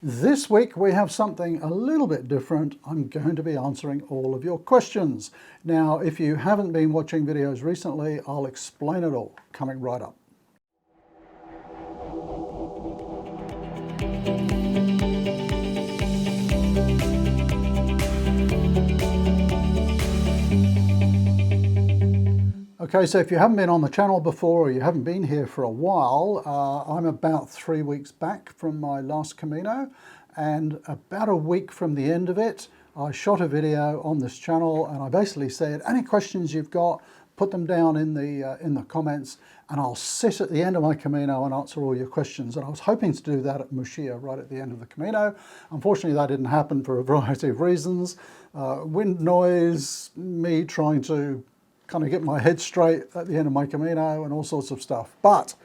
This week we have something a little bit different. I'm going to be answering all of your questions. Now, if you haven't been watching videos recently, I'll explain it all, coming right up. Okay, so if you haven't been on the channel before or you haven't been here for a while, I'm about 3 weeks back from my last Camino, and about a week from the end of it, I shot a video on this channel and I basically said, any questions you've got, put them down in the comments and I'll sit at the end of my Camino and answer all your questions. And I was hoping to do that at Muxía right at the end of the Camino. Unfortunately, that didn't happen for a variety of reasons. Wind noise, me trying to kind of get my head straight at the end of my Camino and all sorts of stuff. But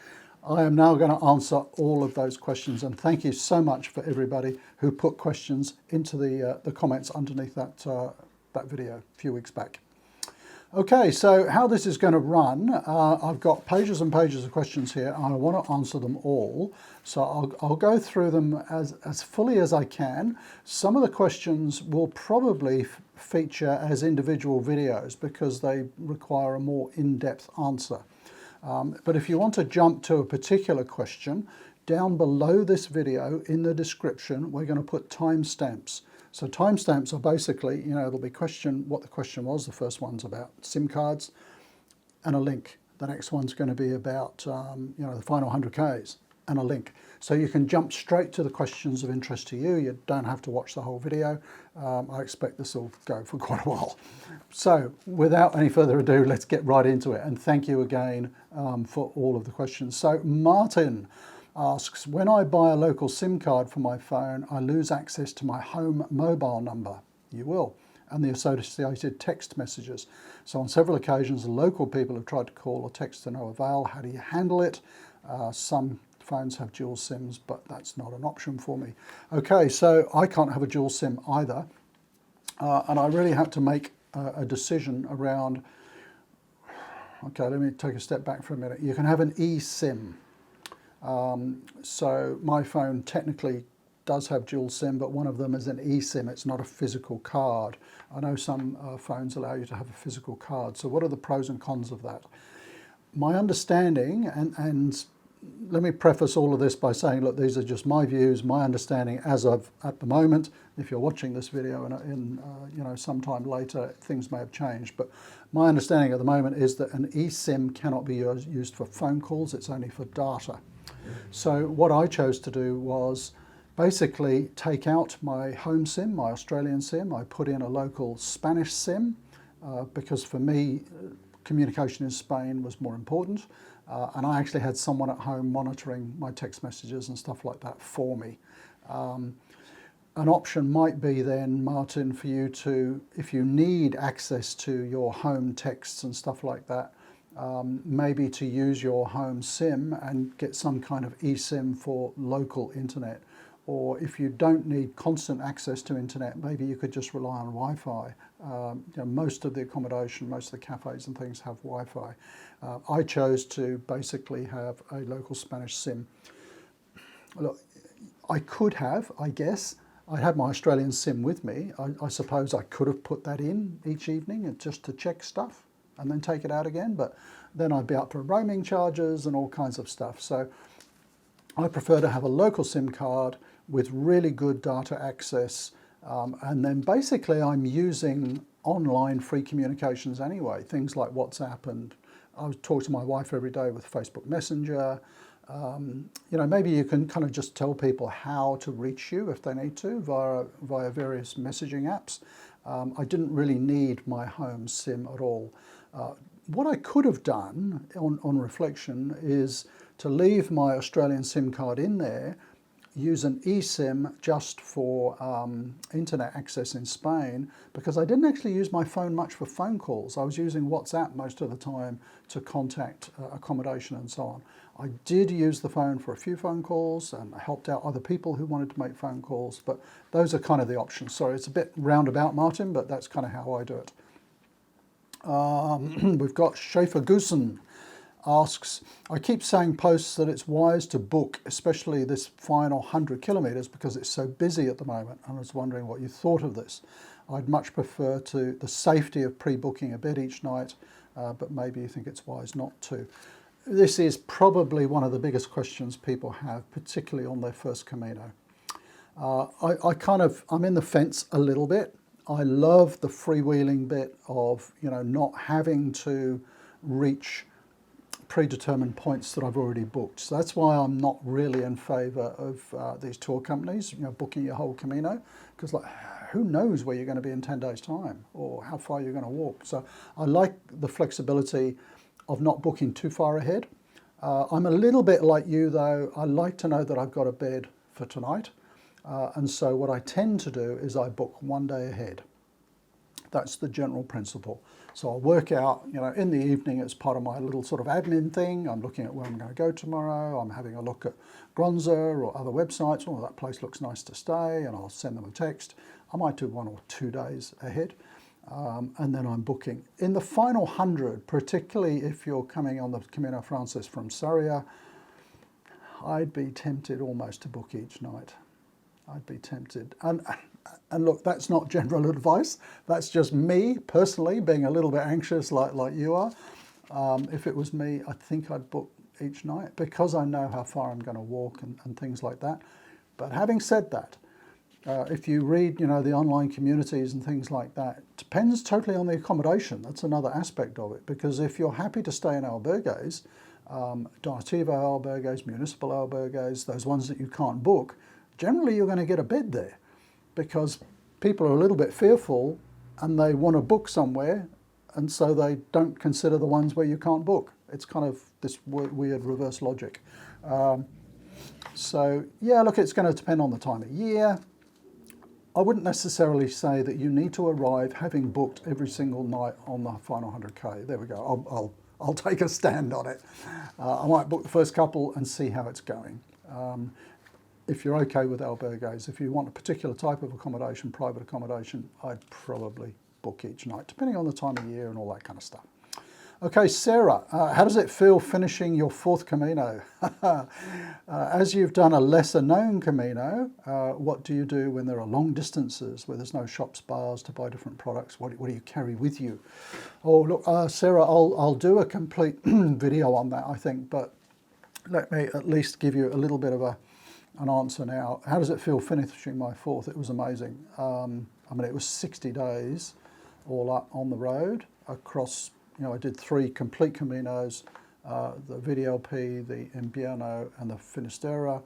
I am now going to answer all of those questions, and thank you so much for everybody who put questions into the comments underneath that video a few weeks back. Okay, so how this is going to run, I've got pages and pages of questions here and I want to answer them all. So I'll go through them as fully as I can. Some of the questions will probably feature as individual videos because they require a more in-depth answer. But if you want to jump to a particular question, down below this video in the description, we're going to put timestamps. So timestamps are basically, there'll be what the question was. The first one's about SIM cards and a link. The next one's going to be about, the final 100 Ks and a link. So you can jump straight to the questions of interest to you. You don't have to watch the whole video. I expect this will go for quite a while. So without any further ado, let's get right into it. And thank you again for all of the questions. So Martin asks, when I buy a local SIM card for my phone, I lose access to my home mobile number. You will. And the associated text messages. So on several occasions, local people have tried to call or text to no avail. How do you handle it? Some phones have dual SIMs, but that's not an option for me. Okay, so I can't have a dual SIM either. And I really had to make a decision around, okay, let me take a step back for a minute. You can have an eSIM. So my phone technically does have dual SIM, but one of them is an eSIM. It's not a physical card. I know some phones allow you to have a physical card. So what are the pros and cons of that? My understanding, and let me preface all of this by saying, look, these are just my views, my understanding as of at the moment. If you're watching this video in sometime later, things may have changed. But my understanding at the moment is that an eSIM cannot be used for phone calls. It's only for data. So what I chose to do was basically take out my home SIM, my Australian SIM. I put in a local Spanish SIM because for me, communication in Spain was more important. And I actually had someone at home monitoring my text messages and stuff like that for me. An option might be then, Martin, for you to, if you need access to your home texts and stuff like that, maybe to use your home SIM and get some kind of eSIM for local internet. Or if you don't need constant access to internet, maybe you could just rely on Wi-Fi. Most of the accommodation, most of the cafes and things have Wi-Fi. I chose to basically have a local Spanish SIM. Look, I could have, I guess, I had my Australian SIM with me. I suppose I could have put that in each evening and just to check stuff and then take it out again, but then I'd be up for roaming charges and all kinds of stuff. So I prefer to have a local SIM card with really good data access, and then basically I'm using online free communications anyway, things like WhatsApp, and I talk to my wife every day with Facebook Messenger. Maybe you can kind of just tell people how to reach you if they need to via various messaging apps. I didn't really need my home SIM at all. What I could have done on reflection is to leave my Australian SIM card in there, use an eSIM just for internet access in Spain, because I didn't actually use my phone much for phone calls. I was using WhatsApp most of the time to contact accommodation and so on. I did use the phone for a few phone calls and helped out other people who wanted to make phone calls, but those are kind of the options. Sorry, it's a bit roundabout, Martin, but that's kind of how I do it. We've got Schaefer Goosen asks, I keep saying posts that it's wise to book, especially this final 100 kilometres because it's so busy at the moment. I was wondering what you thought of this. I'd much prefer to the safety of pre-booking a bed each night, but maybe you think it's wise not to. This is probably one of the biggest questions people have, particularly on their first Camino. I'm in the fence a little bit. I love the freewheeling bit of, not having to reach predetermined points that I've already booked. So that's why I'm not really in favour of these tour companies, booking your whole Camino, because who knows where you're going to be in 10 days' time or how far you're going to walk. So I like the flexibility of not booking too far ahead. I'm a little bit like you though. I like to know that I've got a bed for tonight. And so what I tend to do is I book 1 day ahead. That's the general principle. So I'll work out, in the evening as part of my little sort of admin thing. I'm looking at where I'm going to go tomorrow. I'm having a look at Gronza or other websites. Oh, that place looks nice to stay, and I'll send them a text. I might do 1 or 2 days ahead, and then I'm booking. In the final 100, particularly if you're coming on the Camino Frances from Sarria, I'd be tempted almost to book each night. I'd be tempted. And look, that's not general advice. That's just me personally being a little bit anxious like you are. If it was me, I think I'd book each night because I know how far I'm going to walk and things like that. But having said that, if you read, the online communities and things like that, it depends totally on the accommodation. That's another aspect of it, because if you're happy to stay in albergues, donativo albergues, municipal albergues, those ones that you can't book, generally you're going to get a bed there because people are a little bit fearful and they want to book somewhere, and so they don't consider the ones where you can't book. It's kind of this weird reverse logic. So yeah, look, it's going to depend on the time of year. I wouldn't necessarily say that you need to arrive having booked every single night on the final 100k. There we go. I'll take a stand on it. I might book the first couple and see how it's going. If you're okay with albergues, if you want a particular type of accommodation, private accommodation, I'd probably book each night, depending on the time of year and all that kind of stuff. Okay, Sarah, how does it feel finishing your 4th Camino? As you've done a lesser known Camino, what do you do when there are long distances where there's no shops, bars to buy different products? What do you carry with you? Oh, look, Sarah, I'll do a complete video on that, I think, but let me at least give you a little bit of an answer now. How does it feel finishing my 4th? It was amazing. It was 60 days all up on the road across, I did 3 complete Caminos, the VDLP, the Invierno and the Finisterre,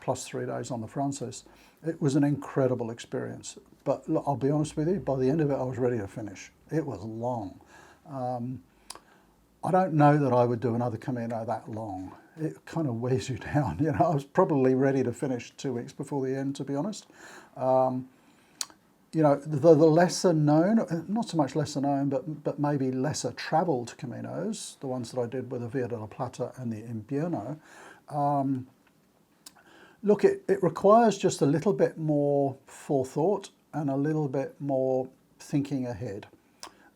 plus 3 days on the Frances. It was an incredible experience. But look, I'll be honest with you, by the end of it, I was ready to finish. It was long. I don't know that I would do another Camino that long. It kind of wears you down. I was probably ready to finish 2 weeks before the end, to be honest. The lesser known, not so much lesser known, but maybe lesser travelled Caminos, the ones that I did with the Via de la Plata and the Invierno, look, it requires just a little bit more forethought and a little bit more thinking ahead.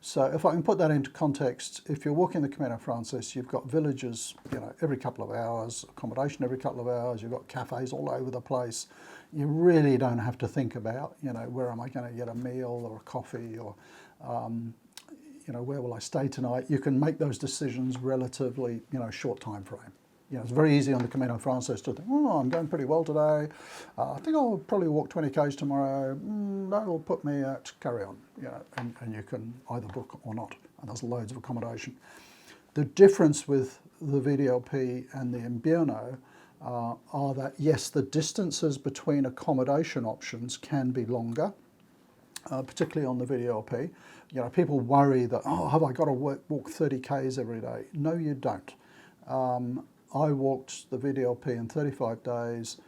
So if I can put that into context, if you're walking the Camino Frances, you've got villages, every couple of hours, accommodation every couple of hours, you've got cafes all over the place. You really don't have to think about, where am I going to get a meal or a coffee or, where will I stay tonight? You can make those decisions relatively, short time frame. It's very easy on the Camino Frances to think, oh, I'm going pretty well today. I think I'll probably walk 20 k's tomorrow. That will put me at carry on, and you can either book or not. And there's loads of accommodation. The difference with the VDLP and the Invierno are that, yes, the distances between accommodation options can be longer, particularly on the VDLP. People worry that, oh, have I got to walk 30 k's every day? No, you don't. I walked the VDLP in 35 days.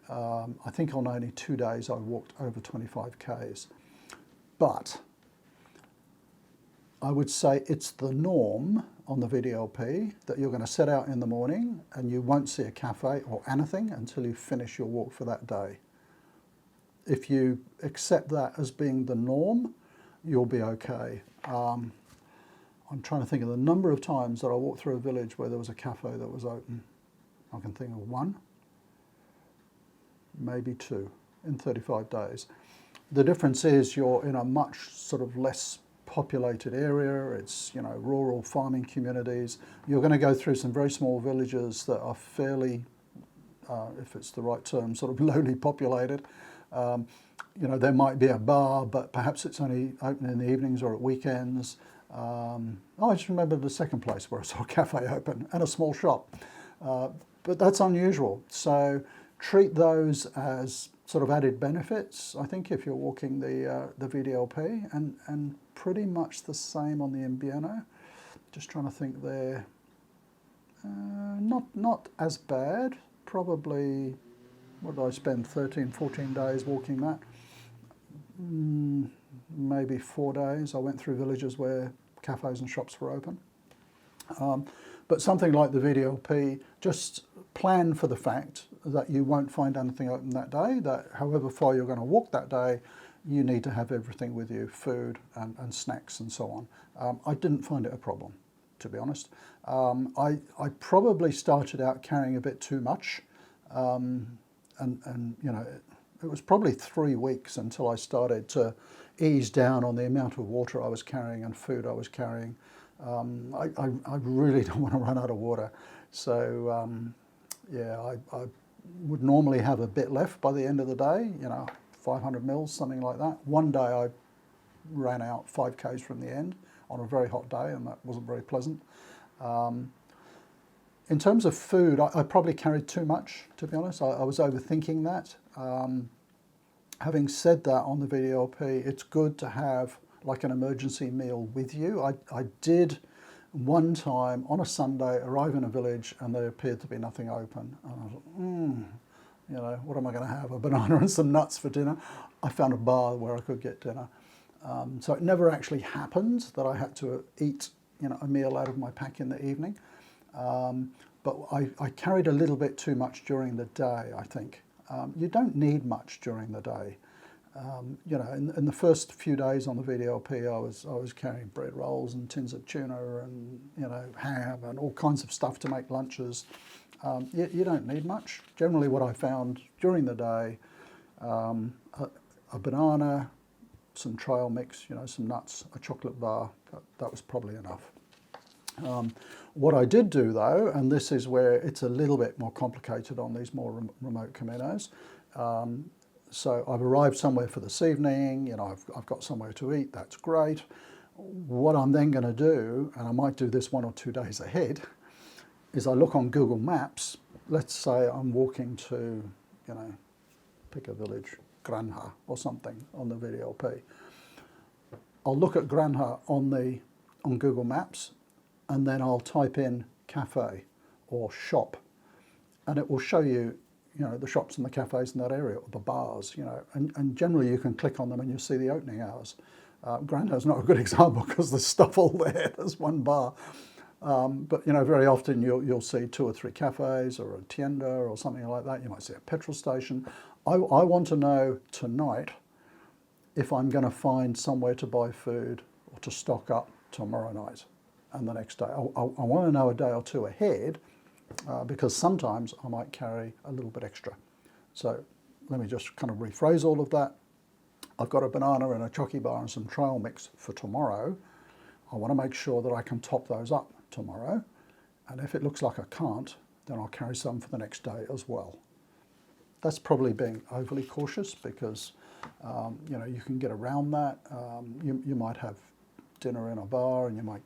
I think on only 2 days I walked over 25 k's. But I would say it's the norm on the VDLP that you're going to set out in the morning and you won't see a cafe or anything until you finish your walk for that day. If you accept that as being the norm, you'll be okay. I'm trying to think of the number of times that I walked through a village where there was a cafe that was open. I can think of one, maybe two in 35 days. The difference is you're in a much sort of less populated area. It's, you know, rural farming communities. You're going to go through some very small villages that are fairly, if it's the right term, sort of lowly populated. You know, there might be a bar, but perhaps it's only open in the evenings or at weekends. I just remember the second place where I saw a cafe open and a small shop. But that's unusual. So treat those as sort of added benefits, I think, if you're walking the VDLP, and pretty much the same on the Invierno. Just trying to think there. Not as bad. Probably, what did I spend, 13, 14 days walking that? Maybe 4 days. I went through villages where cafes and shops were open. But something like the VDLP, just plan for the fact that you won't find anything open that day, that however far you're going to walk that day, you need to have everything with you, food and snacks and so on. I didn't find it a problem, to be honest. I probably started out carrying a bit too much, and you know, it was probably 3 weeks until I started to ease down on the amount of water I was carrying and food I was carrying. I really don't want to run out of water, so yeah, I would normally have a bit left by the end of the day, you know, 500 mils, something like that. One day I ran out 5 k's from the end on a very hot day, and that wasn't very pleasant. In terms of food, I probably carried too much, to be honest. I was overthinking that. Having said that, on the VDLP, it's good to have like an emergency meal with you. I did one time on a Sunday arrive in a village and there appeared to be nothing open. And I was like, you know, what am I going to have? A banana and some nuts for dinner? I found a bar where I could get dinner. So it never actually happened that I had to eat, you know, a meal out of my pack in the evening. But I carried a little bit too much during the day, I think. You don't need much during the day. You know, in the first few days on the VDLP, I was carrying bread rolls and tins of tuna and, you know, ham and all kinds of stuff to make lunches. You don't need much. Generally, what I found during the day, a banana, some trail mix, you know, some nuts, a chocolate bar. That was probably enough. What I did do, though, and this is where it's a little bit more complicated on these more remote Caminos. So I've arrived somewhere for this evening, you know, I've got somewhere to eat, that's great. What I'm then going to do, and I might do this 1 or 2 days ahead, is I look on Google Maps. Let's say I'm walking to, you know, pick a village, Granja or something on the VDLP. I'll look at Granja on Google Maps, and then I'll type in cafe or shop, and it will show you, you know, the shops and the cafes in that area, or the bars, you know, and generally you can click on them and you'll see the opening hours. Granda's not a good example because there's stuff all there, there's one bar. But, you know, very often you'll see 2 or 3 cafes or a tienda or something like that. You might see a petrol station. I want to know tonight if I'm going to find somewhere to buy food or to stock up tomorrow night and the next day. I want to know a day or 2 ahead, because sometimes I might carry a little bit extra. So let me just kind of rephrase all of that. I've got a banana and a chocky bar and some trail mix for tomorrow. I want to make sure that I can top those up tomorrow. And if it looks like I can't, then I'll carry some for the next day as well. That's probably being overly cautious because, you know, you can get around that. You might have dinner in a bar and you might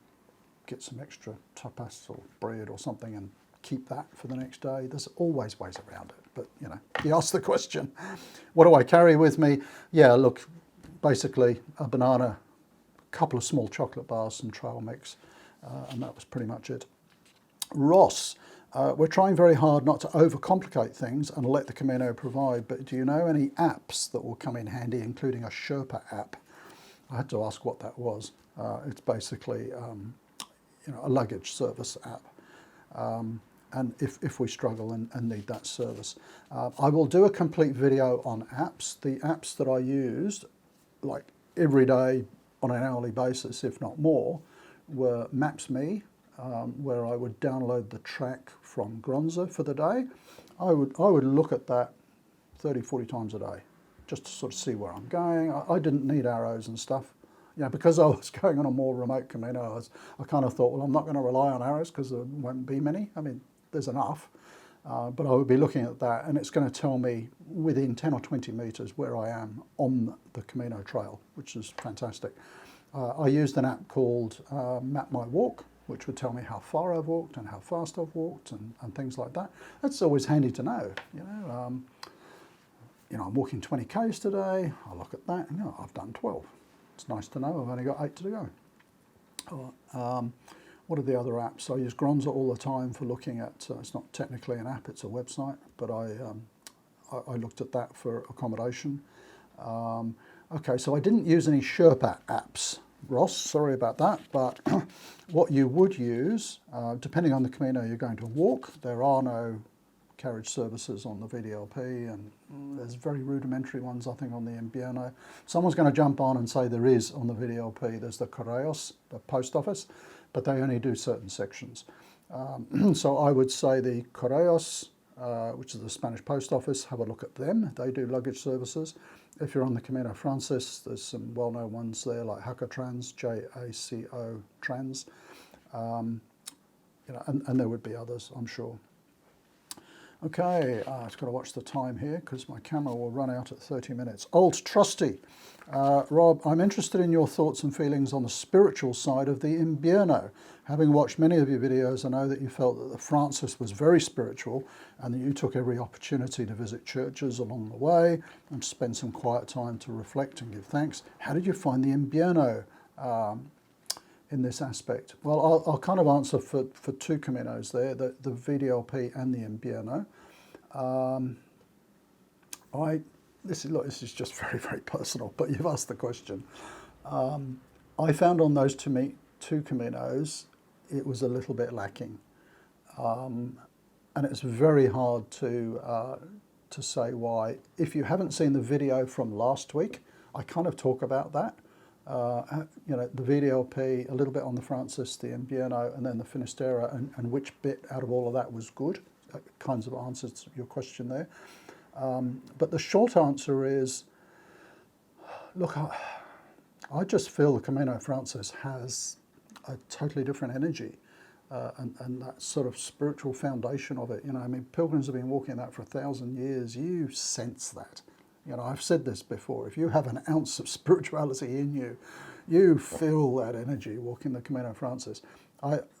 get some extra tapas or bread or something and keep that for the next day. There's always ways around it, but, you know, you ask the question, what do I carry with me? Yeah, look, basically a banana, a couple of small chocolate bars, some trail mix, and that was pretty much it. Ross, we're trying very hard not to overcomplicate things and let the Camino provide, but do you know any apps that will come in handy, including a Sherpa app? I had to ask what that was. It's basically, you know, a luggage service app. And if we struggle and need that service. I will do a complete video on apps. The apps that I used, like every day on an hourly basis, if not more, were Maps.me, where I would download the track from Gronza for the day. I would look at that 30, 40 times a day, just to sort of see where I'm going. I didn't need arrows and stuff. Because I was going on a more remote Camino, I kind of thought, well, I'm not going to rely on arrows because there won't be many. I mean, there's enough. But I would be looking at that, and it's going to tell me within 10 or 20 metres where I am on the Camino trail, which is fantastic. I used an app called Map My Walk, which would tell me how far I've walked and how fast I've walked and things like that. That's always handy to know. I'm walking 20 k's today. I look at that, and I've done 12. It's nice to know I've only got 8 to go. What are the other apps? I use Gronza all the time for looking at, it's not technically an app, it's a website, but I looked at that for accommodation. Okay, so I didn't use any Sherpa apps, Ross, sorry about that, but what you would use, depending on the Camino you're going to walk, there are no carriage services on the VDLP, and there's very rudimentary ones, I think, on the Invierno. Someone's going to jump on and say there is on the VDLP. There's the Correos, the post office, but they only do certain sections. So I would say the Correos, which is the Spanish post office, have a look at them. They do luggage services. If you're on the Camino Francis, there's some well-known ones there like Jaco Jaco Trans, and there would be others, I'm sure. Okay, I've got to watch the time here because my camera will run out at 30 minutes. Old Trusty. Rob, I'm interested in your thoughts and feelings on the spiritual side of the Invierno. Having watched many of your videos, I know that you felt that the Francis was very spiritual and that you took every opportunity to visit churches along the way and to spend some quiet time to reflect and give thanks. How did you find the Invierno in this aspect? Well, I'll kind of answer for two Caminos there, the VDLP and the Invierno. This is just very, very personal, but you've asked the question. I found on those two Caminos, it was a little bit lacking. And it's very hard to say why. If you haven't seen the video from last week, I kind of talk about that. The VDLP, a little bit on the Francis, the Invierno, and then the Finisterre, and which bit out of all of that was good. That kinds of answers to your question there. But the short answer is, look, I just feel the Camino Francis has a totally different energy and that sort of spiritual foundation of it. Pilgrims have been walking that for 1,000 years. You sense that. I've said this before, if you have an ounce of spirituality in you, you feel that energy walking the Camino Francis.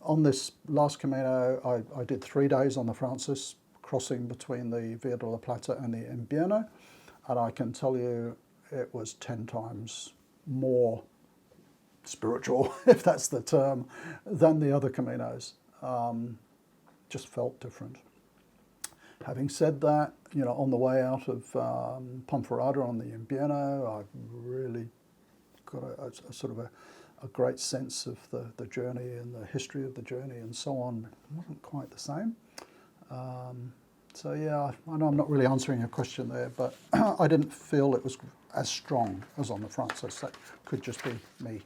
On this last Camino, I did 3 days on the Francis, crossing between the Via de la Plata and the Invierno, and I can tell you it was 10 times more spiritual, if that's the term, than the other Caminos. Just felt different. Having said that, on the way out of Ponferrada on the Invierno, I really got a sort of a great sense of the journey and the history of the journey and so on. It wasn't quite the same. So yeah, I know I'm not really answering your question there, but I didn't feel it was as strong as on the Francis. That could just be me.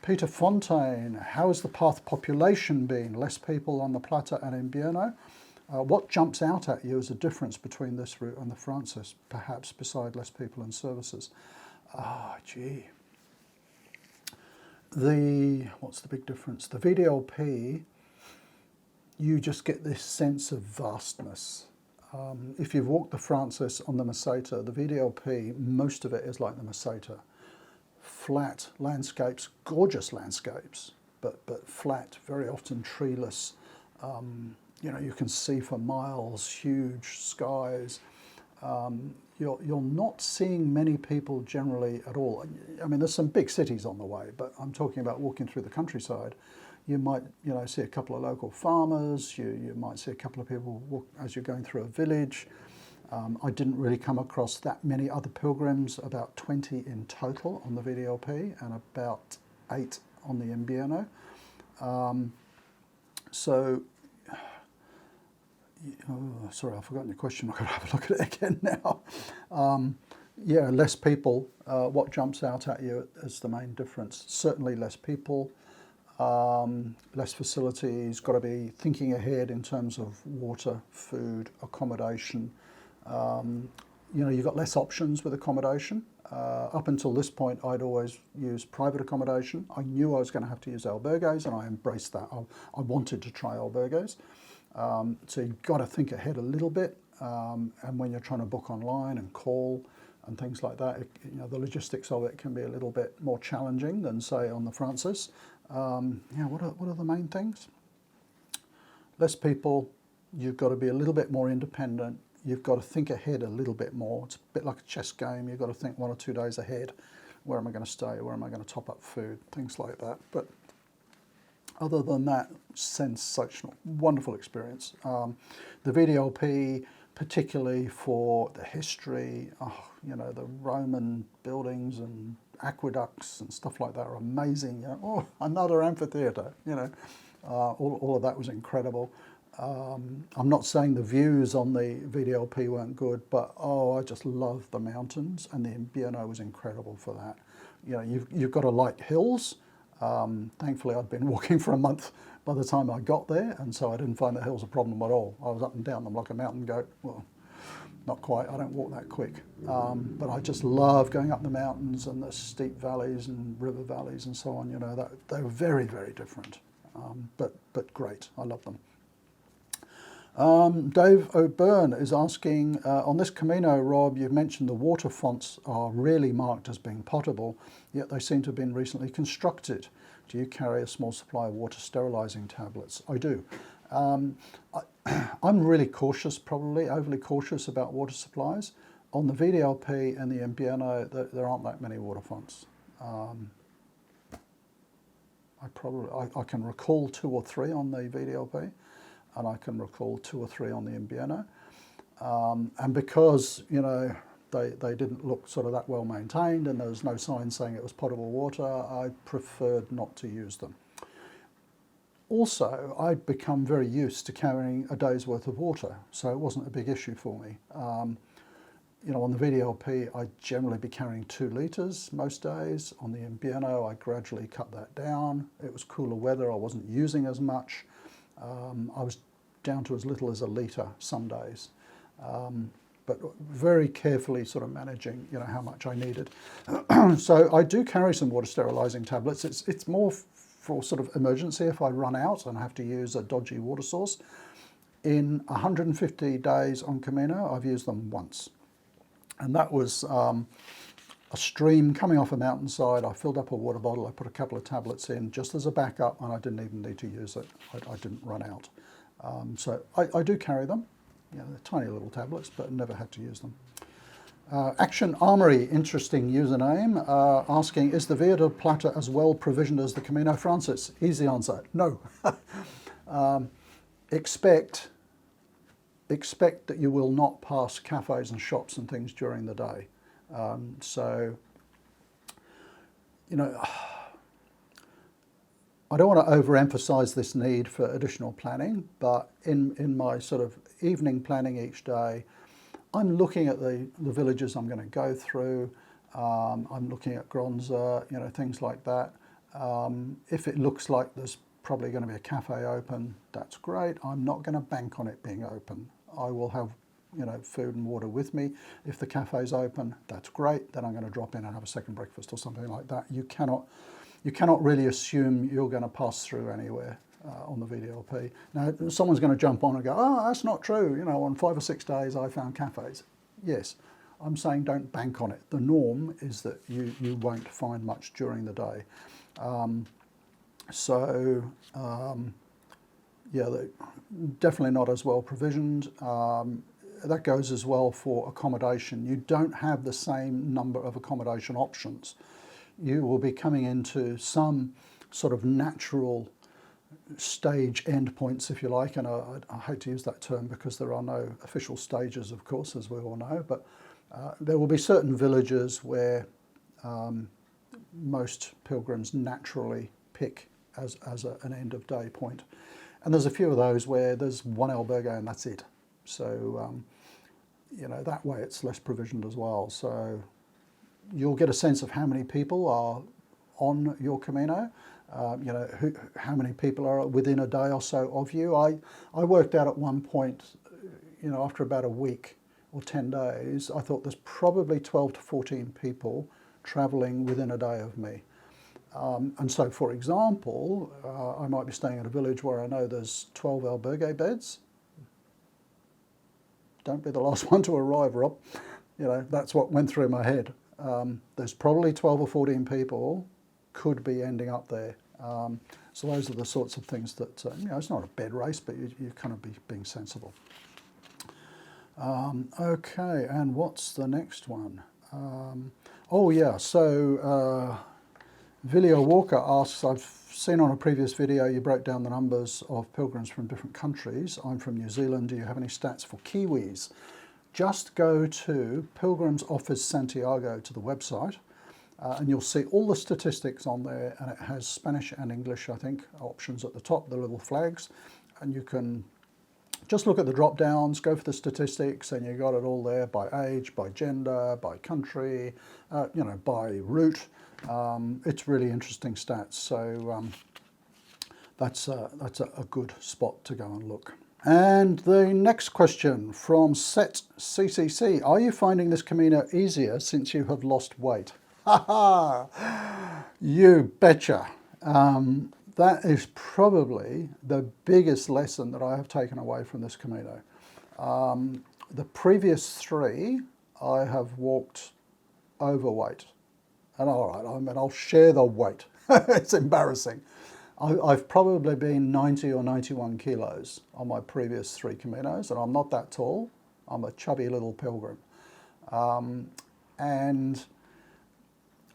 Peter Fontaine, how has the path population been? Less people on the Plata and Invierno? What jumps out at you as a difference between this route and the Francis, perhaps beside less people and services? What's the big difference? The VDLP, you just get this sense of vastness. If you've walked the Francis on the Meseta, the VDLP, most of it is like the Meseta. Flat landscapes, gorgeous landscapes, but flat, very often treeless. You can see for miles, huge skies. You're not seeing many people generally at all. There's some big cities on the way, but I'm talking about walking through the countryside. You might, see a couple of local farmers. You might see a couple of people walk as you're going through a village. I didn't really come across that many other pilgrims, about 20 in total on the VDLP and about 8 on the Invierno. Sorry, I've forgotten your question. I've got to have a look at it again now. Yeah, less people. What jumps out at you as the main difference? Certainly less people, less facilities, got to be thinking ahead in terms of water, food, accommodation. You've got less options with accommodation. Up until this point, I'd always used private accommodation. I knew I was going to have to use albergues, and I embraced that. I wanted to try albergues. So you've got to think ahead a little bit. And when you're trying to book online and call and things like that, the logistics of it can be a little bit more challenging than, say, on the Francis. What are the main things? Less people. You've got to be a little bit more independent. You've got to think ahead a little bit more. It's a bit like a chess game. You've got to think 1 or 2 days ahead. Where am I going to stay? Where am I going to top up food? Things like that. But other than that, sensational, wonderful experience. The VDLP, particularly for the history, the Roman buildings and aqueducts and stuff like that are amazing. Another amphitheatre. All of that was incredible. I'm not saying the views on the VDLP weren't good, but I just loved the mountains, and the Invierno was incredible for that. You've got to like hills. Thankfully, I'd been walking for a month by the time I got there, and so I didn't find the hills a problem at all. I was up and down them like a mountain goat. Well, not quite, I don't walk that quick. But I just love going up the mountains and the steep valleys and river valleys and so on. They were very, very different, but great. I love them. Dave O'Byrne is asking, on this Camino, Rob, you've mentioned the water fonts are really marked as being potable, yet they seem to have been recently constructed. Do you carry a small supply of water sterilising tablets? I do. I'm really cautious, probably overly cautious about water supplies. On the VDLP and the Invierno, there aren't that many water fonts. I can recall 2 or 3 on the VDLP. And I can recall 2 or 3 on the Invierno. And because, they didn't look sort of that well maintained and there was no sign saying it was potable water, I preferred not to use them. Also, I'd become very used to carrying a day's worth of water, so it wasn't a big issue for me. On the VDLP, I'd generally be carrying 2 litres most days. On the Invierno, I gradually cut that down. It was cooler weather, I wasn't using as much. I was down to as little as a litre some days, but very carefully sort of managing, how much I needed. So I do carry some water sterilising tablets. It's more for sort of emergency if I run out and have to use a dodgy water source. In 150 days on Camino, I've used them once, and that was a stream coming off a mountainside. I filled up a water bottle, I put a couple of tablets in just as a backup, and I didn't even need to use it. I didn't run out. So I do carry them. They're tiny little tablets, but never had to use them. Action Armory, interesting username, asking, is the Via del Plata as well provisioned as the Camino Francis? Easy answer, no. Expect that you will not pass cafes and shops and things during the day. I don't want to overemphasize this need for additional planning, but in my sort of evening planning each day, I'm looking at the villages I'm going to go through. I'm looking at Gronza, things like that. If it looks like there's probably going to be a cafe open, that's great. I'm not going to bank on it being open. I will have food and water with me. If the cafe's open, that's great. Then I'm going to drop in and have a second breakfast or something like that. You cannot really assume you're going to pass through anywhere on the VDLP. Now, someone's going to jump on and go, oh, that's not true. On 5 or 6 days I found cafes. Yes, I'm saying don't bank on it. The norm is that you won't find much during the day. They're definitely not as well provisioned. That goes as well for accommodation. You don't have the same number of accommodation options. You will be coming into some sort of natural stage endpoints, if you like, and I hate to use that term because there are no official stages, of course, as we all know, but there will be certain villages where most pilgrims naturally pick as an end of day point. And there's a few of those where there's one albergue and that's it. So, you know, that way it's less provisioned as well. So you'll get a sense of how many people are on your Camino, you know, how many people are within a day or so of you. I worked out at one point, you know, after about a week or 10 days, I thought there's probably 12 to 14 people traveling within a day of me. And so, for example, I might be staying at a village where I know there's 12 albergue beds. Don't be the last one to arrive, Rob. You know, that's what went through my head. There's probably 12 or 14 people could be ending up there. So those are the sorts of things that, you know, it's not a bed race, but you kind of be being sensible. Okay, and what's the next one? Oh yeah, so Vilio Walker asks, I've seen on a previous video you broke down the numbers of pilgrims from different countries. I'm from New Zealand. Do you have any stats for Kiwis? Just go to Pilgrims Offers Santiago to the website, and you'll see all the statistics on there, and it has Spanish and English, I think, options at the top, the little flags, and you can just look at the drop downs, go for the statistics, and you got it all there by age, by gender, by country, you know, by route. It's really interesting stats, so that's a good spot to go and look. And the next question from Set CCC: are you finding this Camino easier since you have lost weight? Ha ha! You betcha. That is probably the biggest lesson that I have taken away from this Camino. The previous 3, I have walked overweight. And all right, I mean, I'll share the weight. It's embarrassing. I've probably been 90 or 91 kilos on my previous 3 Caminos, and I'm not that tall. I'm a chubby little pilgrim. And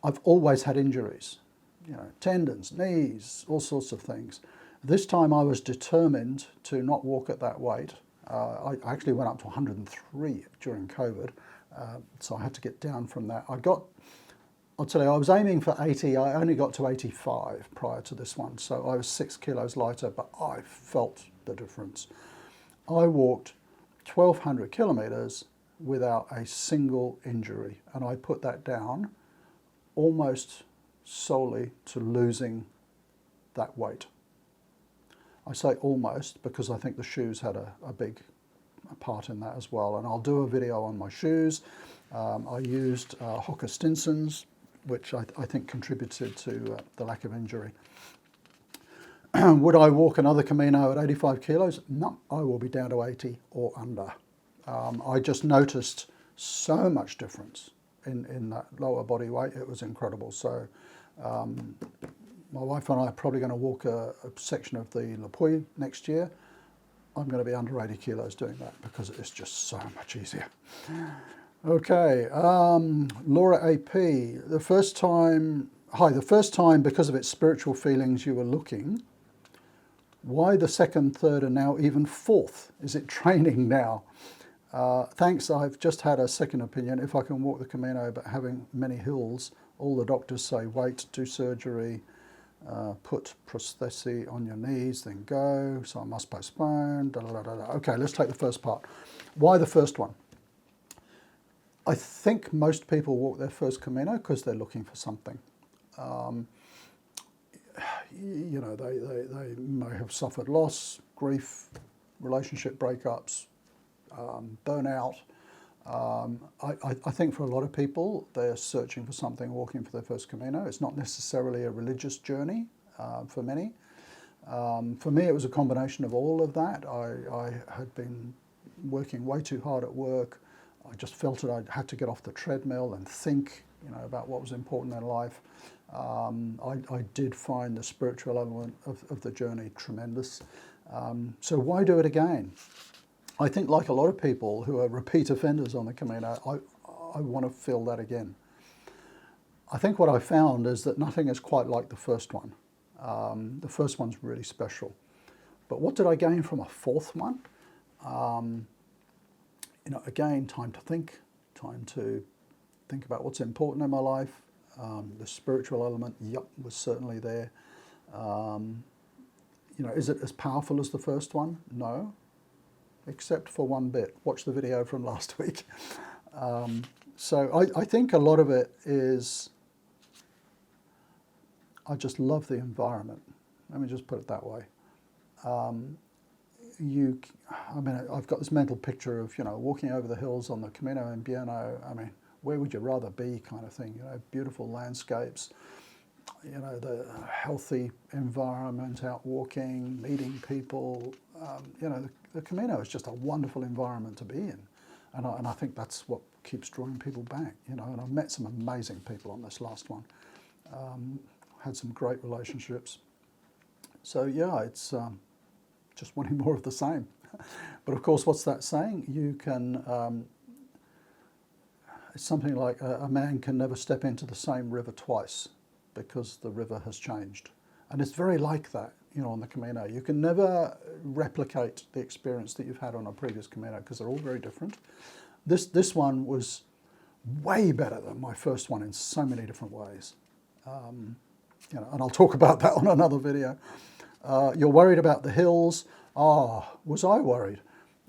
I've always had injuries, you know, tendons, knees, all sorts of things. This time I was determined to not walk at that weight. I actually went up to 103 during COVID, so I had to get down from that. I'll tell you, I was aiming for 80. I only got to 85 prior to this one, so I was 6 kilos lighter, but I felt the difference. I walked 1,200 kilometers without a single injury, and I put that down almost solely to losing that weight. I say almost because I think the shoes had a big part in that as well, and I'll do a video on my shoes. I used Hoka Stinsons, which I think contributed to the lack of injury. Would I walk another Camino at 85 kilos? No, I will be down to 80 or under. I just noticed so much difference in that lower body weight. It was incredible. So my wife and I are probably going to walk a section of the Lopui next year. I'm going to be under 80 kilos doing that because it's just so much easier. Okay, Laura AP, the first time because of its spiritual feelings you were looking. Why the 2nd, 3rd and now even 4th? Is it training now? Thanks, I've just had a second opinion. If I can walk the Camino but having many hills, all the doctors say wait, do surgery, put prosthesis on your knees, then go, so I must postpone, da, da, da, da. Okay, let's take the first part. Why the first one? I think most people walk their first Camino because they're looking for something. You know, they may have suffered loss, grief, relationship breakups, burnout. I think for a lot of people, they're searching for something, walking for their first Camino. It's not necessarily a religious journey for many. For me, it was a combination of all of that. I had been working way too hard at work. I just felt that I had to get off the treadmill and think, you know, about what was important in life. I did find the spiritual element of the journey tremendous. So why do it again? I think like a lot of people who are repeat offenders on the Camino, I want to feel that again. I think what I found is that nothing is quite like the first one. The first one's really special. But what did I gain from a 4th one? You know, again, time to think about what's important in my life. The spiritual element, yep, was certainly there. You know, is it as powerful as the first one? No. except for one bit. Watch the video from last week. So I think a lot of it is, I just love the environment. Let me just put it that way. I mean, I've got this mental picture of, you know, walking over the hills on the Camino Invierno. I mean, where would you rather be, kind of thing, you know, beautiful landscapes, you know, the healthy environment, out walking, meeting people. You know, the Camino is just a wonderful environment to be in. And I think that's what keeps drawing people back, you know, and I've met some amazing people on this last one. Had some great relationships. So yeah, it's just wanting more of the same. But of course, what's that saying? You can, it's something like a man can never step into the same river twice because the river has changed. And it's very like that, you know, on the Camino. You can never replicate the experience that you've had on a previous Camino because they're all very different. This one was way better than my first one in so many different ways. You know, and I'll talk about that on another video. You're worried about the hills. Was I worried?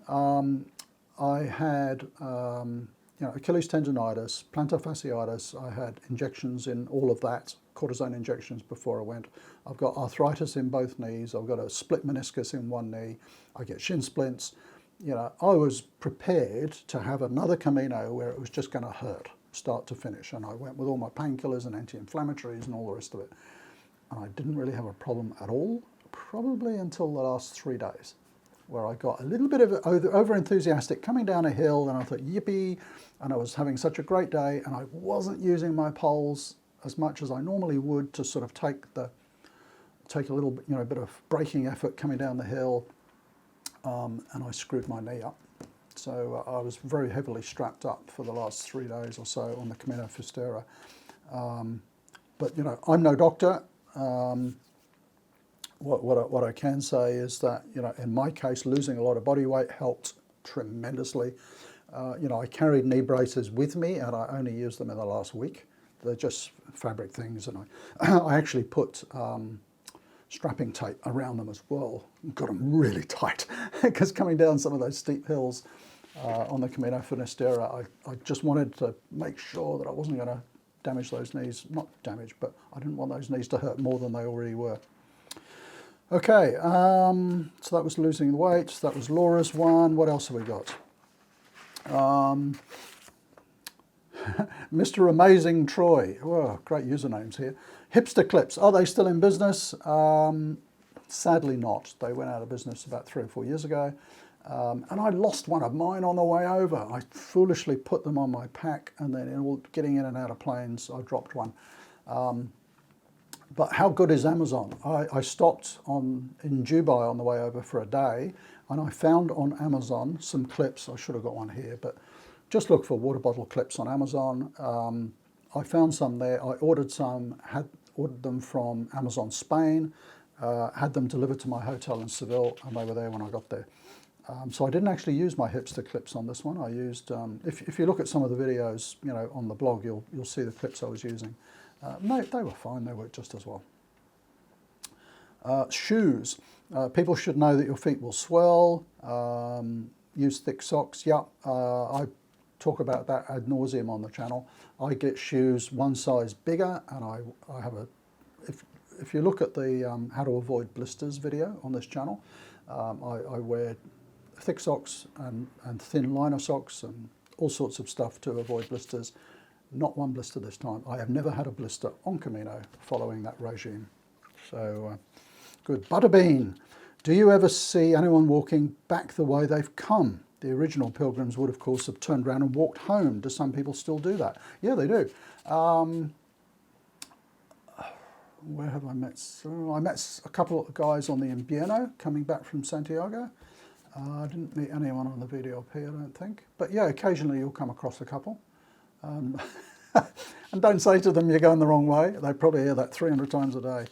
I had you know, Achilles tendonitis, plantar fasciitis. I had injections in all of that, cortisone injections before I went. I've got arthritis in both knees. I've got a split meniscus in one knee. I get shin splints. You know, I was prepared to have another Camino where it was just going to hurt, start to finish. And I went with all my painkillers and anti-inflammatories and all the rest of it. And I didn't really have a problem at all, probably until the last 3 days, where I got a little bit of over-enthusiastic coming down a hill, and I thought, yippee, and I was having such a great day, and I wasn't using my poles as much as I normally would to sort of take a little bit, you know, bit of braking effort coming down the hill, and I screwed my knee up. So I was very heavily strapped up for the last 3 days or so on the Camino Fistera. But, you know, I'm no doctor. What I can say is that, you know, in my case, losing a lot of body weight helped tremendously. You know, I carried knee braces with me, and I only used them in the last week. They're just fabric things, and I actually put strapping tape around them as well. Got them really tight because coming down some of those steep hills on the Camino Finisterre, I just wanted to make sure that I wasn't going to damage those knees. Not damage, but I didn't want those knees to hurt more than they already were. Okay, so that was losing the weight. That was Laura's one. What else have we got? Mr. Amazing Troy. Oh, great usernames here. Hipsta Clips. Are they still in business? Sadly not. They went out of business about 3 or 4 years ago. And I lost one of mine on the way over. I foolishly put them on my pack, and then getting in and out of planes, I dropped one. But how good is Amazon? I stopped in Dubai on the way over for a day, and I found on Amazon some clips. I should have got one here, but just look for water bottle clips on Amazon. I found some there. I ordered some, had ordered them from Amazon Spain, had them delivered to my hotel in Seville, and they were there when I got there. So I didn't actually use my Hipsta Clips on this one. I used, if you look at some of the videos, you know, on the blog, you'll see the clips I was using. They were fine. They worked just as well. Shoes. People should know that your feet will swell. Use thick socks. Yep, I talk about that ad nauseum on the channel. I get shoes one size bigger, and I have a. If you look at the how to avoid blisters video on this channel, I wear thick socks and thin liner socks and all sorts of stuff to avoid blisters. Not one blister this time. I have never had a blister on Camino following that regime. So good. Butterbean. Do you ever see anyone walking back the way they've come? The original Pilgrims would, of course, have turned around and walked home. Do some people still do that? Yeah, they do. Where have I met? So I met a couple of guys on the Invierno coming back from Santiago. I didn't meet anyone on the VDLP, I don't think. But yeah, occasionally you'll come across a couple. And don't say to them you're going the wrong way. They probably hear that 300 times a day.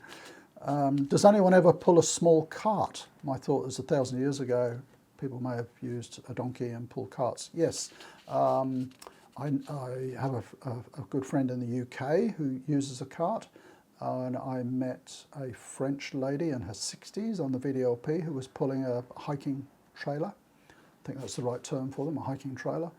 Does anyone ever pull a small cart? My thought is 1,000 years ago, people may have used a donkey and pulled carts. Yes. I have a good friend in the UK who uses a cart. And I met a French lady in her 60s on the VDLP who was pulling a hiking trailer. think that's the right term for them, a hiking trailer.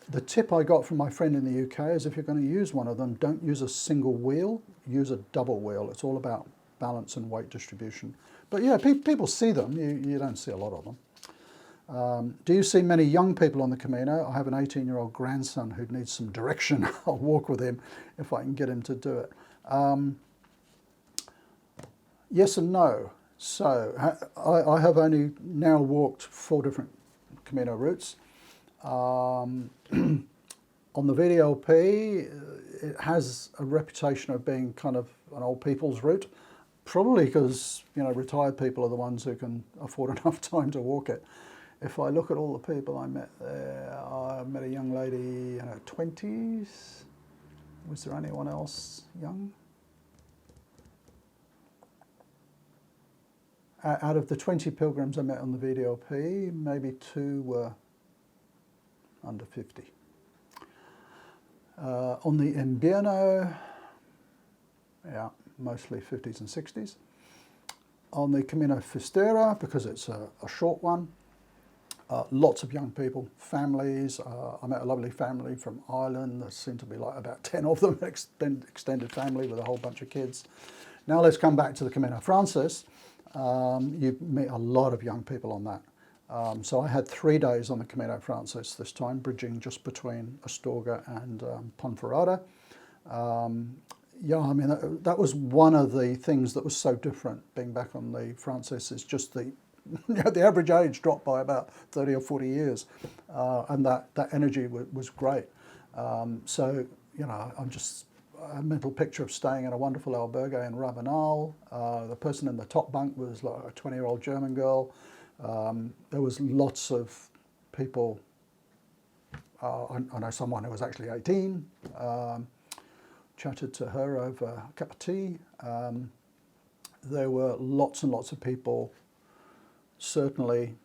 The tip I got from my friend in the UK is if you're going to use one of them, don't use a single wheel, use a double wheel. It's all about balance and weight distribution. But yeah, people see them, you don't see a lot of them. Do you see many young people on the Camino? I have an 18-year-old grandson who needs some direction. I'll walk with him if I can get him to do it. Yes and no. So I have only now walked 4 different Camino routes. On the VDLP, it has a reputation of being kind of an old people's route, probably because, you know, retired people are the ones who can afford enough time to walk it. If I look at all the people I met there, I met a young lady in her 20s. Was there anyone else young? Out of the 20 pilgrims I met on the VDLP, maybe 2 were under 50. On the Invierno, yeah, mostly 50s and 60s. On the Camino Fistera, because it's a short one, lots of young people, families. I met a lovely family from Ireland. There seemed to be like about 10 of them, extended family with a whole bunch of kids. Now let's come back to the Camino Frances. You meet a lot of young people on that. So I had 3 days on the Camino Frances this time, bridging just between Astorga and Ponferrada. Yeah, I mean, that was one of the things that was so different being back on the Frances, is just the, you know, the average age dropped by about 30 or 40 years, and that energy was great. So, you know, I'm just a mental picture of staying in a wonderful albergue in Ravenal. The person in the top bunk was like a 20-year-old German girl. There was lots of people. I know someone who was actually 18. Chatted to her over a cup of tea. There were lots and lots of people, certainly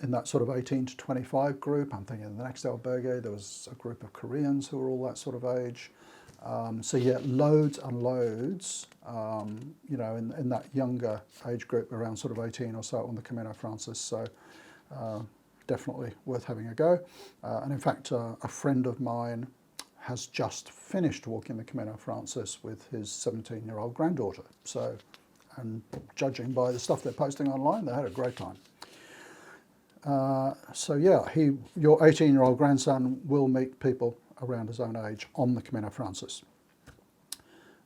in that sort of 18 to 25 group. I'm thinking in the next albergue there was a group of Koreans who were all that sort of age. So yeah, loads and loads, you know, in that younger age group, around sort of 18 or so on the Camino Frances. So definitely worth having a go. And in fact, a friend of mine has just finished walking the Camino Frances with his 17-year-old granddaughter. So, and judging by the stuff they're posting online, they had a great time. So yeah, your 18-year-old grandson will meet people around his own age on the Camino Frances.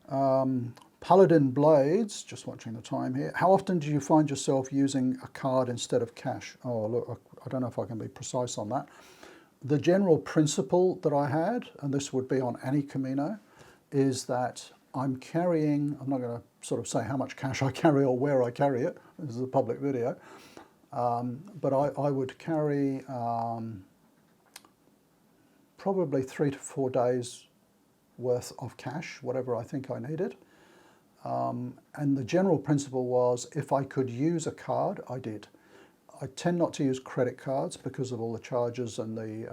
Paladin Blades, just watching the time here. How often do you find yourself using a card instead of cash? Oh, look, I don't know if I can be precise on that. The general principle that I had, and this would be on any Camino, is that I'm carrying, I'm not going to sort of say how much cash I carry or where I carry it, this is a public video, but I would carry probably 3 to 4 days worth of cash, whatever I think I needed. And the general principle was, if I could use a card, I did. I tend not to use credit cards because of all the charges and the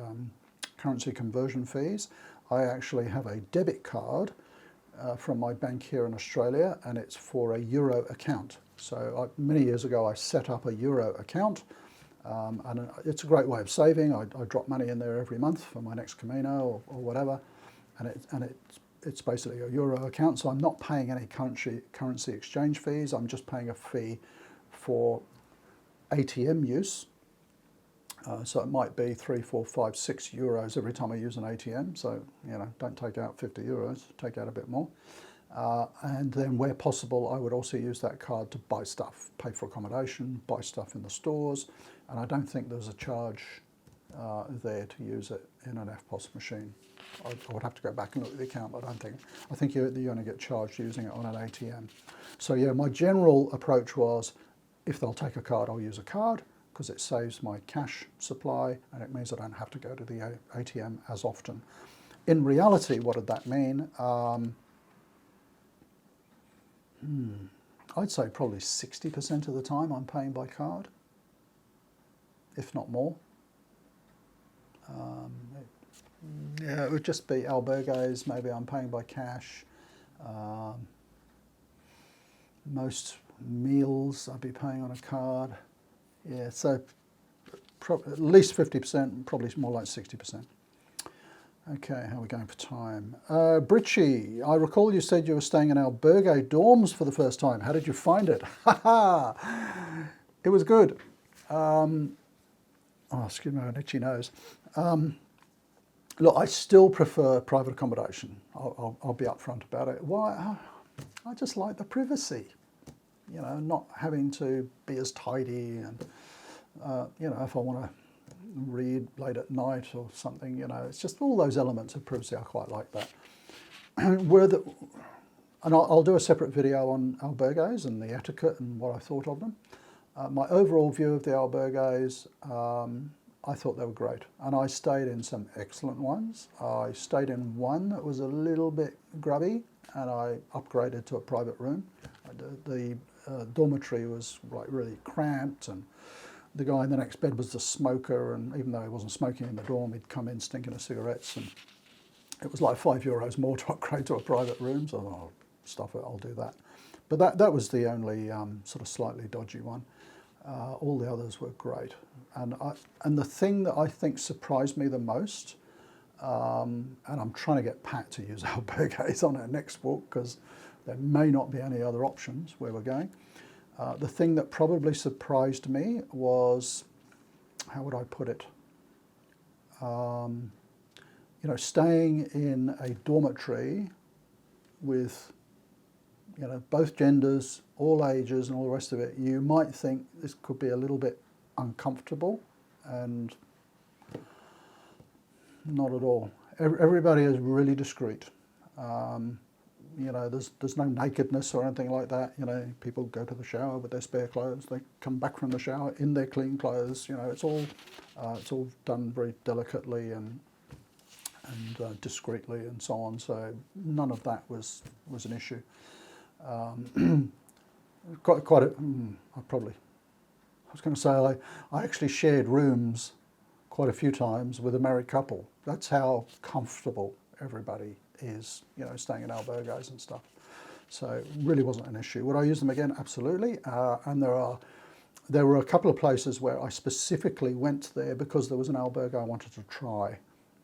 currency conversion fees. I actually have a debit card from my bank here in Australia, and it's for a Euro account. So many years ago I set up a Euro account, and it's a great way of saving. I drop money in there every month for my next Camino or whatever, and it's basically a Euro account, so I'm not paying any currency exchange fees. I'm just paying a fee for ATM use. So it might be 3, 4, 5, 6 euros every time I use an ATM. So, you know, don't take out 50 euros, take out a bit more. And then where possible, I would also use that card to buy stuff, pay for accommodation, buy stuff in the stores. And I don't think there's a charge there to use it in an EFTPOS machine. I would have to go back and look at the account, but I think you only get charged using it on an ATM. So yeah, my general approach was, if they'll take a card, I'll use a card, because it saves my cash supply and it means I don't have to go to the ATM as often. In reality, what did that mean? I'd say probably 60% of the time I'm paying by card, if not more. Yeah, it would just be albergues, maybe I'm paying by cash. Most meals I'd be paying on a card. Yeah, so at least 50%, probably more like 60%. Okay, how are we going for time? Britchie, I recall you said you were staying in Albergue dorms for the first time. How did you find it? It was good. Oh, excuse me, an itchy nose. Look, I still prefer private accommodation. I'll be upfront about it. Why? I just like the privacy, you know, not having to be as tidy and, you know, if I want to read late at night or something, you know, it's just all those elements of privacy. I quite like that. And I'll do a separate video on albergues and the etiquette and what I thought of them. My overall view of the albergues, I thought they were great, and I stayed in some excellent ones. I stayed in one that was a little bit grubby, and I upgraded to a private room. The dormitory was like really cramped, and the guy in the next bed was the smoker, and even though he wasn't smoking in the dorm, he'd come in stinking of cigarettes, and it was like €5 more to upgrade to a private room, so oh, stuff it, I'll do that. But that was the only sort of slightly dodgy one. All the others were great. And the thing that I think surprised me the most, and I'm trying to get Pat to use albergues on our next walk because there may not be any other options where we're going. The thing that probably surprised me was, how would I put it? You know, staying in a dormitory with, you know, both genders, all ages and all the rest of it, you might think this could be a little bit uncomfortable, and not at all. Everybody is really discreet. You know, there's no nakedness or anything like that. You know, people go to the shower with their spare clothes. They come back from the shower in their clean clothes. You know, it's all done very delicately and discreetly and so on. So none of that was an issue. Quite a, I was going to say I actually shared rooms quite a few times with a married couple. That's how comfortable everybody is, you know, staying in albergues and stuff. So it really wasn't an issue. Would I use them again? Absolutely. And there were a couple of places where I specifically went there because there was an albergue I wanted to try.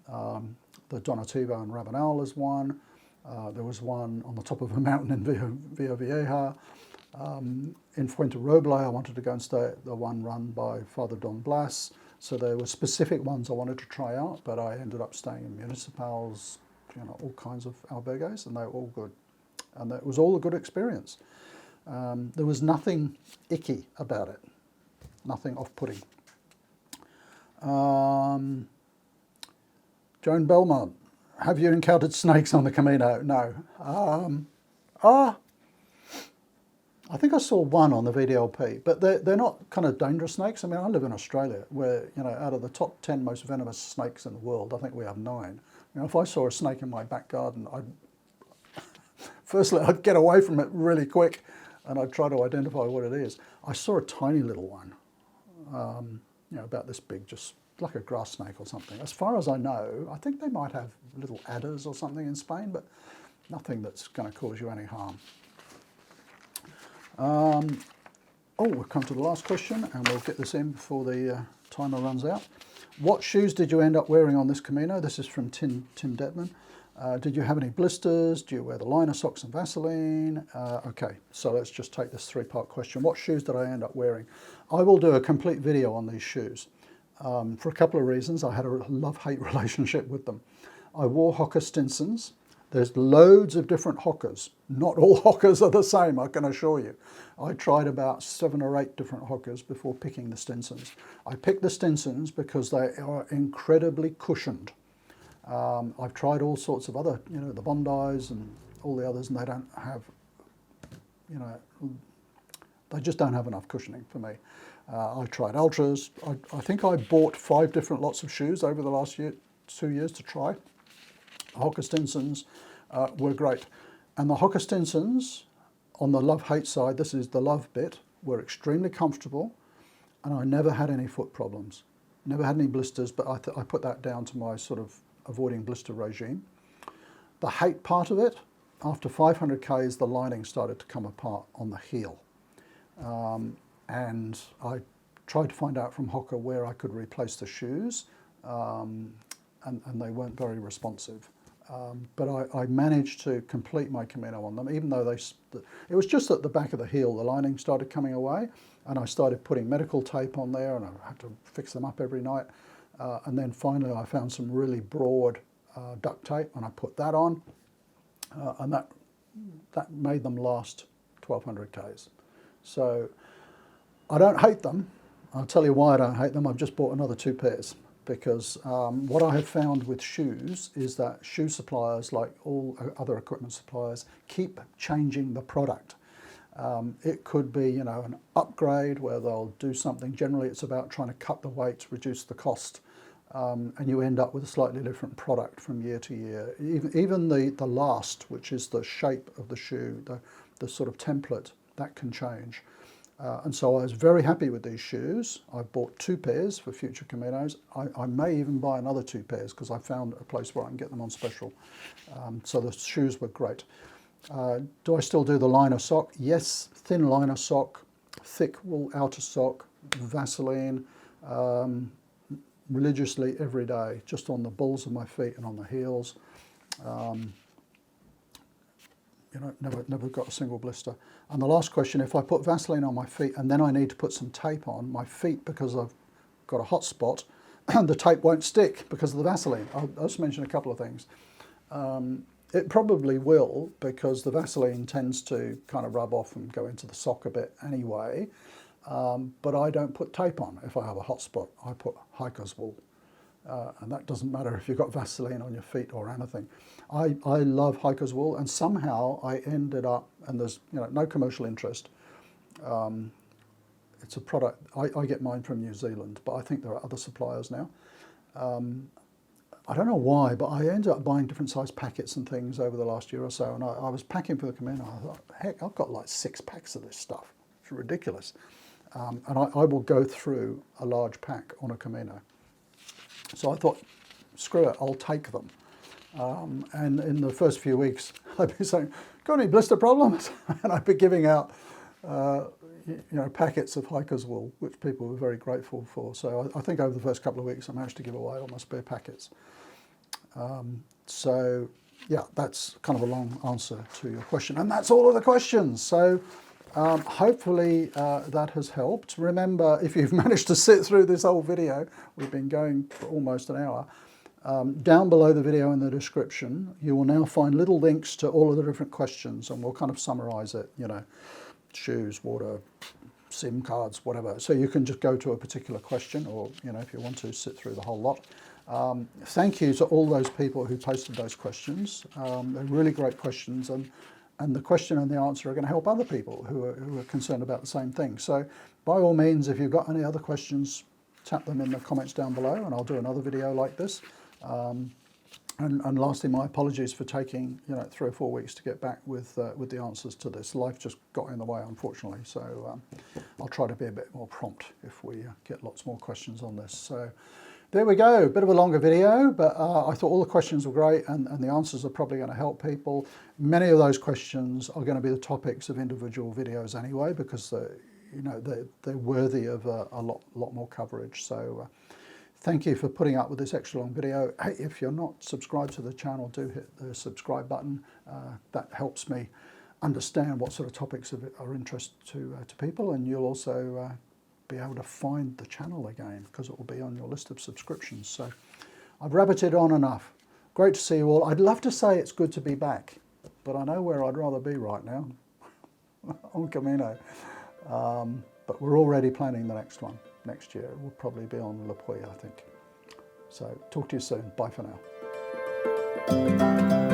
The Donativo in Rabanal is one. There was one on the top of a mountain in Villavieja. In Fuenteroble, I wanted to go and stay at the one run by Father Don Blas. So there were specific ones I wanted to try out, but I ended up staying in municipals, you know, all kinds of albergues, and they were all good. And it was all a good experience. There was nothing icky about it, nothing off-putting. Joan Belmont, have you encountered snakes on the Camino? No. I think I saw one on the VDLP, but they're not kind of dangerous snakes. I mean, I live in Australia where, you know, out of the top 10 most venomous snakes in the world, I think we have 9. You know, if I saw a snake in my back garden, firstly, I'd get away from it really quick and I'd try to identify what it is. I saw a tiny little one, you know, about this big, just like a grass snake or something. As far as I know, I think they might have little adders or something in Spain, but nothing that's going to cause you any harm. We've come to the last question, and we'll get this in before the timer runs out. What shoes did you end up wearing on this Camino? This is from Tim Detman. Did you have any blisters? Do you wear the liner socks and Vaseline? Okay, so let's just take this 3-part question. What shoes did I end up wearing? I will do a complete video on these shoes. For a couple of reasons. I had a love-hate relationship with them. I wore Hoka Stinsons. There's loads of different Hokas. Not all Hokas are the same, I can assure you. I tried about 7 or 8 different Hokas before picking the Stinsons. I picked the Stinsons because they are incredibly cushioned. I've tried all sorts of other, you know, the Bondis and all the others, and they don't have, you know, they just don't have enough cushioning for me. I tried Ultras. I think I bought 5 different lots of shoes over the last 2 years to try. Hoka Stinsons were great. And the Hoka Stinsons, on the love-hate side, this is the love bit, were extremely comfortable, and I never had any foot problems. Never had any blisters, but I put that down to my sort of avoiding blister regime. The hate part of it, after 500 Ks, the lining started to come apart on the heel. And I tried to find out from Hoka where I could replace the shoes, and they weren't very responsive. But I managed to complete my Camino on them, even though it was just at the back of the heel, the lining started coming away, and I started putting medical tape on there, and I had to fix them up every night. And then finally I found some really broad duct tape, and I put that on, and that made them last 1,200 Ks. So I don't hate them. I'll tell you why I don't hate them. I've just bought another 2 pairs. Because what I have found with shoes is that shoe suppliers, like all other equipment suppliers, keep changing the product. It could be, you know, an upgrade where they'll do something. Generally, it's about trying to cut the weight, reduce the cost, and you end up with a slightly different product from year to year. Even the last, which is the shape of the shoe, the sort of template, that can change. And so I was very happy with these shoes. I bought 2 pairs for future Caminos. I may even buy another 2 pairs because I found a place where I can get them on special. So the shoes were great. Do I still do the liner sock? Yes, thin liner sock, thick wool outer sock, Vaseline, religiously every day, just on the balls of my feet and on the heels. You know, never got a single blister. And the last question, if I put Vaseline on my feet and then I need to put some tape on my feet because I've got a hot spot, the tape won't stick because of the Vaseline. I'll just mention a couple of things. It probably will, because the Vaseline tends to kind of rub off and go into the sock a bit anyway. But I don't put tape on if I have a hot spot. I put hiker's wool. And that doesn't matter if you've got Vaseline on your feet or anything. I love hiker's wool, and somehow I ended up, and there's, you know, no commercial interest. It's a product, I get mine from New Zealand, but I think there are other suppliers now. I don't know why, but I ended up buying different size packets and things over the last year or so, and I was packing for the Camino. I thought, heck, I've got like 6 packs of this stuff. It's ridiculous. And I will go through a large pack on a Camino. So I thought, screw it, I'll take them. And in the first few weeks, I'd be saying, got any blister problems? And I'd be giving out you know, packets of hiker's wool, which people were very grateful for. So I think over the first couple of weeks, I managed to give away all my spare packets. So yeah, that's kind of a long answer to your question. And that's all of the questions. So hopefully that has helped. Remember, if you've managed to sit through this whole video, we've been going for almost an hour, down below the video in the description, you will now find little links to all of the different questions, and we'll kind of summarize it, you know, shoes, water, SIM cards, whatever. So you can just go to a particular question, or, you know, if you want to, sit through the whole lot. Thank you to all those people who posted those questions. They're really great questions, and the question and the answer are going to help other people who are concerned about the same thing. So by all means, if you've got any other questions, tap them in the comments down below, and I'll do another video like this. And lastly, my apologies for taking, you know, 3 or 4 weeks to get back with the answers to this. Life just got in the way, unfortunately. So I'll try to be a bit more prompt if we get lots more questions on this. So there we go, a bit of a longer video, but I thought all the questions were great, and the answers are probably going to help people. Many of those questions are going to be the topics of individual videos anyway, because you know, they're worthy of a lot more coverage. So thank you for putting up with this extra long video. Hey, if you're not subscribed to the channel, do hit the subscribe button. That helps me understand what sort of topics are interest to people, and you'll also be able to find the channel again, because it will be on your list of subscriptions. So I've rabbited on enough. Great to see you all. I'd love to say it's good to be back, but I know where I'd rather be right now, on Camino. But we're already planning the next one. Next year it will probably be on Le Puy, I think. So talk to you soon. Bye for now.